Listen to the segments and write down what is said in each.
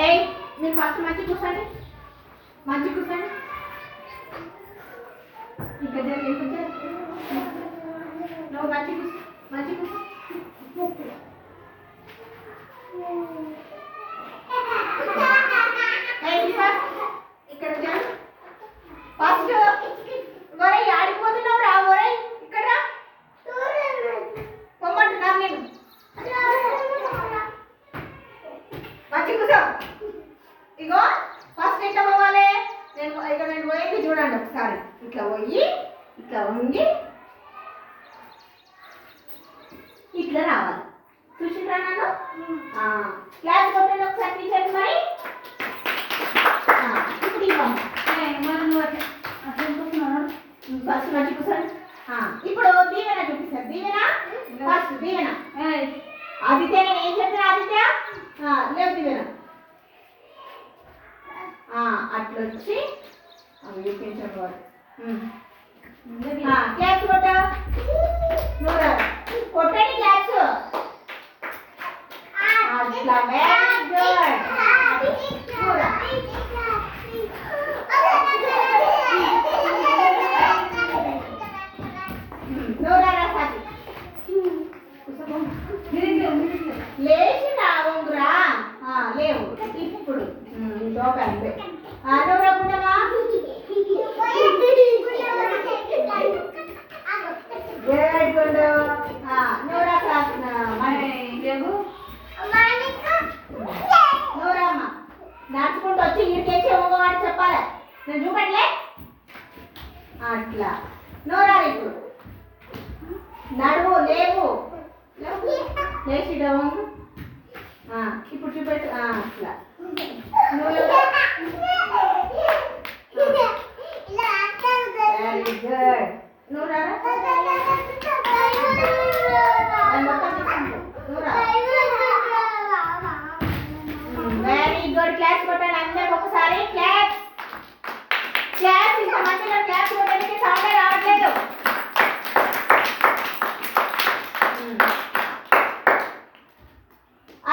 ఏయ్ మీరు ఫస్ట్ మంచి కూర్చోండి, మంచి కూర్చోండి. ఇంకా జరిగింది నువ్వు మంచి కూర్చో, మంచి కూర్చో. ఇక్కడ ఫస్ట్ ఒరే ఆడిపోతున్నావు రా, ఒరే ఇక్కడ రా, పొమ్మంటున్నాను నేను. మంచి కూర్చో. ఇగో ఫస్ట్ ఎట్లా పోవాలి, నేను పోయింది చూడండి ఒకసారి. ఇట్లా పోయి ఇట్లా వంగి ఇట్లా రావాలి. చూసిండ్రా నన్ను? క్లాస్ కొట్టండి ఒకసారి టీచర్. మరి ఇప్పుడు ఇవ్వమ్మా ఫస్ట్ మంచి కూర్చోండి. ఇప్పుడు దీవెన చూపిస్తారు. దీవెన ఫస్ట్ దీవెన. ఆదిత్య నేను ఏం చెప్పిన ఆదిత్య లేవు దీవెన అట్లా వచ్చి క్లాప్స్ కొట్ట, నువ్వు కొట్టండి క్లాప్స్. అట్లా వెరీ గుడ్. లేచి రావురా, లేవు ఇప్పుడు అంతే. నువ్వు రాకుంటావా? Good good. నువ్వు రా నువ్వు రామ్మా. నడుచుకుంటూ వచ్చి ఇంటికి ఊగవాడు చెప్పాలి. నేను చూపట్లే అట్లా. నువ్వు రా ఇప్పుడు నడువు, లేవు లేచి డౌన్. ఇప్పుడు చూపెట్టు అట్లా. Very good. నువ్వు రా, వెరీ గుడ్. క్లాస్ కొట్టండి అందరికి ఒకసారి. Claps claps. ఇంత మంచిగా క్లాప్స్ కొట్టడానికి సౌండే రావట్లేదు.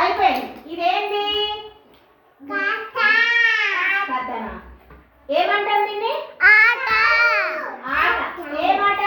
అయిపోయింది. ఇదేంటి? కథనా? ఏమంటారు దీన్ని? ఆట. ఆట. ఏమాట?